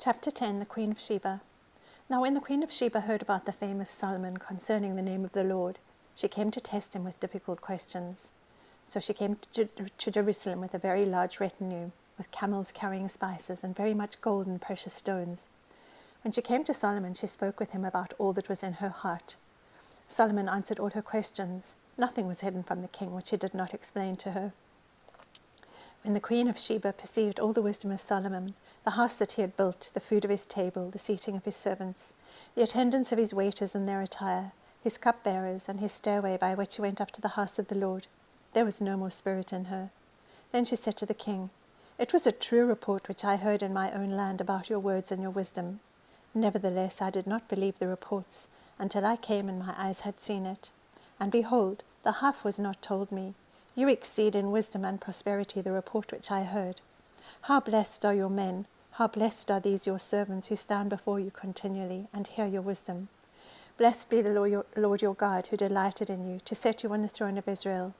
Chapter 10, the Queen of Sheba. Now when the Queen of Sheba heard about the fame of Solomon concerning the name of the Lord, she came to test him with difficult questions. So she came to Jerusalem with a very large retinue, with camels carrying spices, and very much gold and precious stones. When she came to Solomon, she spoke with him about all that was in her heart. Solomon answered all her questions. Nothing was hidden from the king which he did not explain to her. When the Queen of Sheba perceived all the wisdom of Solomon, the house that he had built, the food of his table, the seating of his servants, the attendance of his waiters and their attire, his cupbearers, and his stairway by which he went up to the house of the Lord, there was no more spirit in her. Then she said to the king, "It was a true report which I heard in my own land about your words and your wisdom. Nevertheless, I did not believe the reports until I came and my eyes had seen it. And behold, the half was not told me. You exceed in wisdom and prosperity the report which I heard. How blessed are your men! How blessed are these your servants who stand before you continually and hear your wisdom. Blessed be the Lord your God, who delighted in you, to set you on the throne of Israel.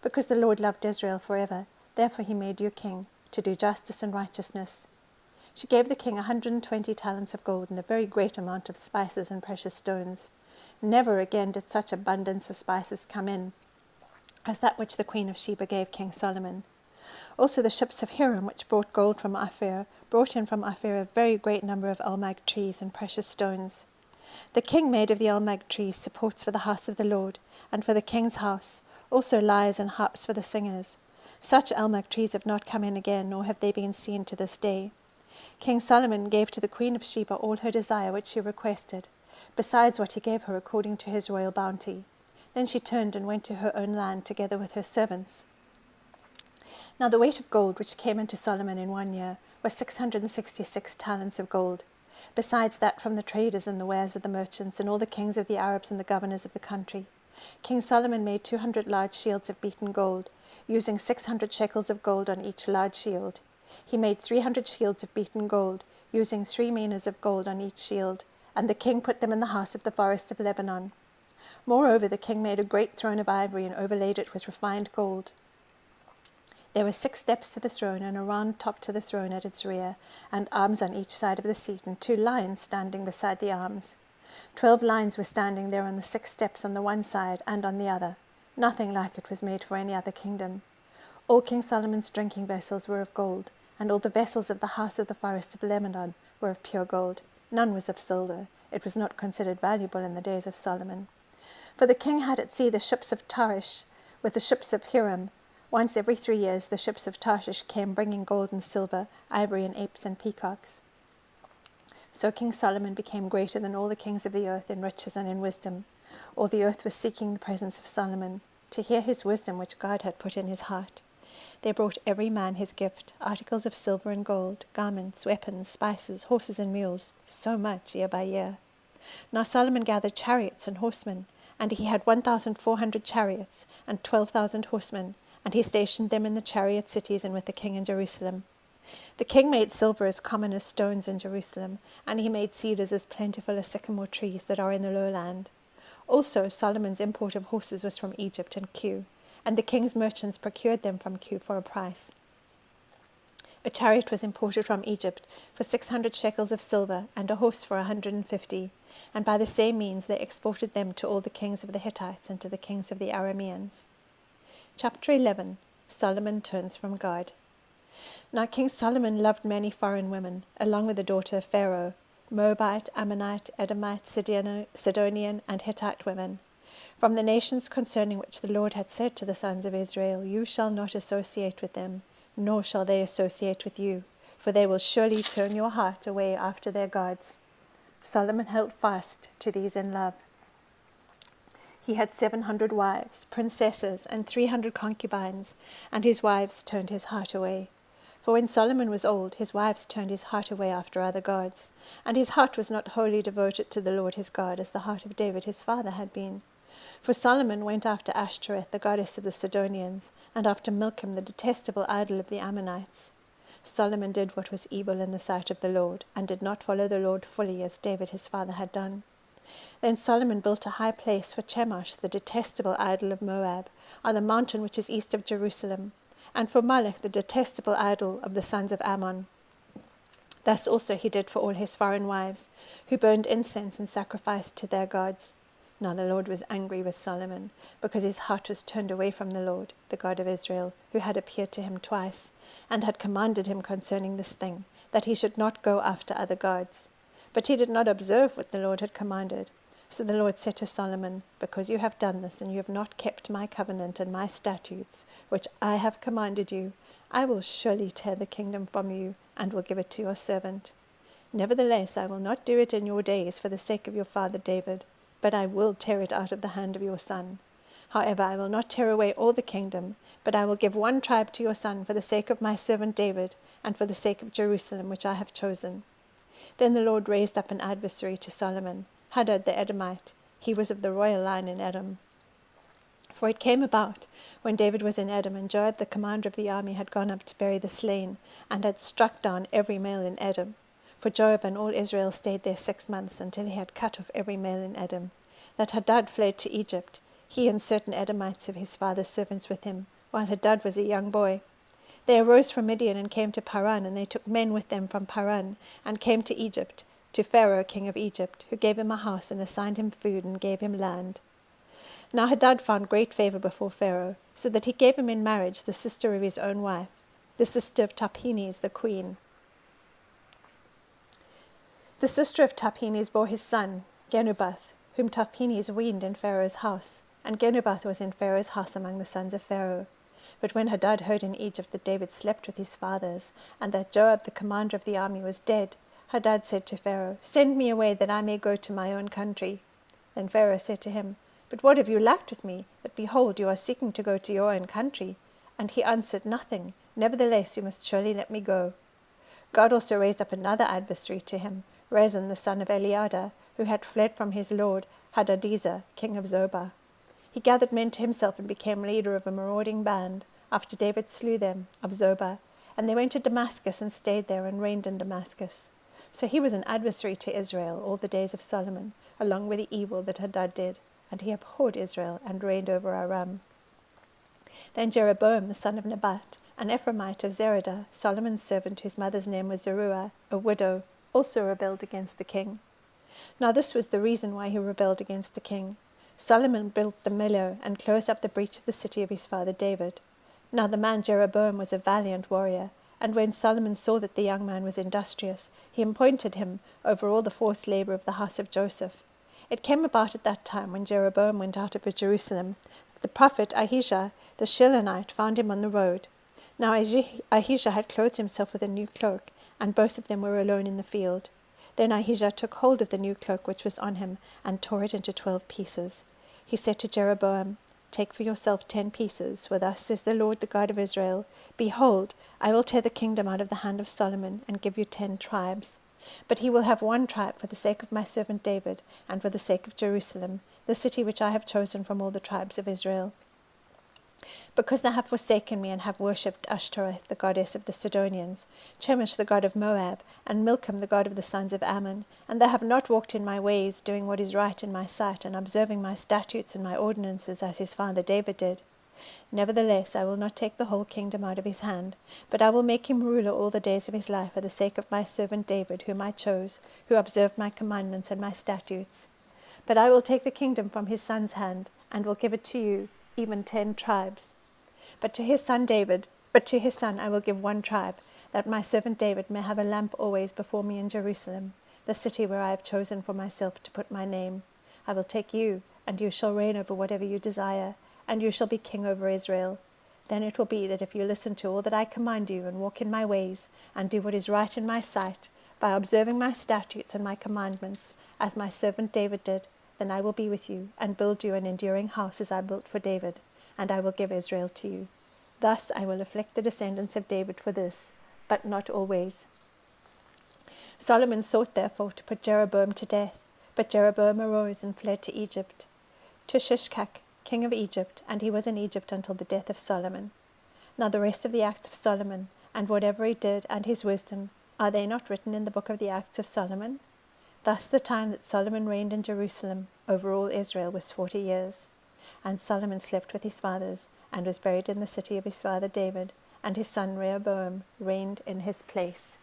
Because the Lord loved Israel forever, therefore he made you king, to do justice and righteousness." She gave the king 120 talents of gold and a very great amount of spices and precious stones. Never again did such abundance of spices come in as that which the Queen of Sheba gave King Solomon. Also the ships of Hiram, which brought gold from Ophir, brought in from Ophir a very great number of almug trees and precious stones. The king made of the almug trees supports for the house of the Lord, and for the king's house, also lyres and harps for the singers. Such almug trees have not come in again, nor have they been seen to this day. King Solomon gave to the Queen of Sheba all her desire which she requested, besides what he gave her according to his royal bounty. Then she turned and went to her own land together with her servants. Now the weight of gold which came into Solomon in 1 year was 666 talents of gold, besides that from the traders and the wares of the merchants, and all the kings of the Arabs and the governors of the country. King Solomon made 200 large shields of beaten gold, using 600 shekels of gold on each large shield. He made 300 shields of beaten gold, using 3 minas of gold on each shield, and the king put them in the house of the forest of Lebanon. Moreover, the king made a great throne of ivory and overlaid it with refined gold. There were 6 steps to the throne, and a round top to the throne at its rear, and arms on each side of the seat, and 2 lions standing beside the arms. 12 lions were standing there on the 6 steps on the one side and on the other. Nothing like it was made for any other kingdom. All King Solomon's drinking vessels were of gold, and all the vessels of the house of the forest of Lebanon were of pure gold. None was of silver. It was not considered valuable in the days of Solomon. For the king had at sea the ships of Tarshish with the ships of Hiram. Once every 3 years the ships of Tarshish came bringing gold and silver, ivory and apes and peacocks. So King Solomon became greater than all the kings of the earth in riches and in wisdom. All the earth was seeking the presence of Solomon, to hear his wisdom which God had put in his heart. They brought every man his gift, articles of silver and gold, garments, weapons, spices, horses and mules, so much year by year. Now Solomon gathered chariots and horsemen, and he had 1,400 chariots and 12,000 horsemen, and he stationed them in the chariot cities and with the king in Jerusalem. The king made silver as common as stones in Jerusalem, and he made cedars as plentiful as sycamore trees that are in the lowland. Also Solomon's import of horses was from Egypt and Kue, and the king's merchants procured them from Kue for a price. A chariot was imported from Egypt for 600 shekels of silver, and a horse for 150, and by the same means they exported them to all the kings of the Hittites and to the kings of the Arameans. Chapter 11. Solomon Turns from God. Now King Solomon loved many foreign women, along with the daughter of Pharaoh, Moabite, Ammonite, Edomite, Sidonian, and Hittite women, from the nations concerning which the Lord had said to the sons of Israel, "You shall not associate with them, nor shall they associate with you, for they will surely turn your heart away after their gods." Solomon held fast to these in love. He had 700 wives, princesses, and 300 concubines, and his wives turned his heart away. For when Solomon was old, his wives turned his heart away after other gods, and his heart was not wholly devoted to the Lord his God, as the heart of David his father had been. For Solomon went after Ashtoreth, the goddess of the Sidonians, and after Milcom, the detestable idol of the Ammonites. Solomon did what was evil in the sight of the Lord, and did not follow the Lord fully as David his father had done. Then Solomon built a high place for Chemosh, the detestable idol of Moab, on the mountain which is east of Jerusalem, and for Molech, the detestable idol of the sons of Ammon. Thus also he did for all his foreign wives, who burned incense and sacrificed to their gods. Now the Lord was angry with Solomon, because his heart was turned away from the Lord, the God of Israel, who had appeared to him twice, and had commanded him concerning this thing, that he should not go after other gods. But he did not observe what the Lord had commanded. So the Lord said to Solomon, because you have done this, and you have not kept my covenant and my statutes, which I have commanded you, I will surely tear the kingdom from you, and will give it to your servant. Nevertheless, I will not do it in your days for the sake of your father David, but I will tear it out of the hand of your son. However, I will not tear away all the kingdom, but I will give one tribe to your son for the sake of my servant David, and for the sake of Jerusalem, which I have chosen. Then the Lord raised up an adversary to Solomon, Hadad the Edomite. He was of the royal line in Edom. For it came about, when David was in Edom, and Joab the commander of the army had gone up to bury the slain, and had struck down every male in Edom. For Joab and all Israel stayed there 6 months, until he had cut off every male in Edom. That Hadad fled to Egypt, he and certain Edomites of his father's servants with him, while Hadad was a young boy. They arose from Midian and came to Paran, and they took men with them from Paran, and came to Egypt, to Pharaoh king of Egypt, who gave him a house, and assigned him food, and gave him land. Now Hadad found great favor before Pharaoh, so that he gave him in marriage the sister of his own wife, the sister of Tahpenes the queen. The sister of Tahpenes bore his son, Genubath, whom Tahpenes weaned in Pharaoh's house, and Genubath was in Pharaoh's house among the sons of Pharaoh. But when Hadad heard in Egypt that David slept with his fathers, and that Joab the commander of the army was dead, Hadad said to Pharaoh, Send me away, that I may go to my own country. Then Pharaoh said to him, But what have you lacked with me? But behold, you are seeking to go to your own country. And he answered, Nothing. Nevertheless, you must surely let me go. God also raised up another adversary to him, Rezin the son of Eliada, who had fled from his lord Hadadezer, king of Zobah. He gathered men to himself and became leader of a marauding band, after David slew them, of Zobah. And they went to Damascus and stayed there and reigned in Damascus. So he was an adversary to Israel all the days of Solomon, along with the evil that Hadad did. And he abhorred Israel and reigned over Aram. Then Jeroboam the son of Nebat, an Ephraimite of Zeradah, Solomon's servant, whose mother's name was Zeruiah, a widow, also rebelled against the king. Now this was the reason why he rebelled against the king. Solomon built the millow and closed up the breach of the city of his father David. Now the man Jeroboam was a valiant warrior, and when Solomon saw that the young man was industrious, he appointed him over all the forced labor of the house of Joseph. It came about at that time, when Jeroboam went out of Jerusalem, the prophet Ahijah the Shilonite found him on the road. Now Ahijah had clothed himself with a new cloak, and both of them were alone in the field. Then Ahijah took hold of the new cloak which was on him, and tore it into 12 pieces. He said to Jeroboam, Take for yourself 10 pieces, for thus says the Lord the God of Israel, Behold, I will tear the kingdom out of the hand of Solomon, and give you 10 tribes. But he will have 1 tribe for the sake of my servant David, and for the sake of Jerusalem, the city which I have chosen from all the tribes of Israel. Because they have forsaken me, and have worshipped Ashtoreth, the goddess of the Sidonians, Chemosh, the god of Moab, and Milcom, the god of the sons of Ammon, and they have not walked in my ways, doing what is right in my sight, and observing my statutes and my ordinances, as his father David did. Nevertheless, I will not take the whole kingdom out of his hand, but I will make him ruler all the days of his life, for the sake of my servant David, whom I chose, who observed my commandments and my statutes. But I will take the kingdom from his son's hand, and will give it to you, even 10 tribes. But to his son I will give 1 tribe, that my servant David may have a lamp always before me in Jerusalem, the city where I have chosen for myself to put my name. I will take you, and you shall reign over whatever you desire, and you shall be king over Israel. Then it will be that if you listen to all that I command you, and walk in my ways, and do what is right in my sight, by observing my statutes and my commandments, as my servant David did, then I will be with you, and build you an enduring house as I built for David, and I will give Israel to you. Thus I will afflict the descendants of David for this, but not always. Solomon sought therefore to put Jeroboam to death, but Jeroboam arose and fled to Egypt, to Shishak, king of Egypt, and he was in Egypt until the death of Solomon. Now the rest of the acts of Solomon, and whatever he did, and his wisdom, are they not written in the book of the acts of Solomon? Thus the time that Solomon reigned in Jerusalem over all Israel was 40 years. And Solomon slept with his fathers, and was buried in the city of his father David, and his son Rehoboam reigned in his place.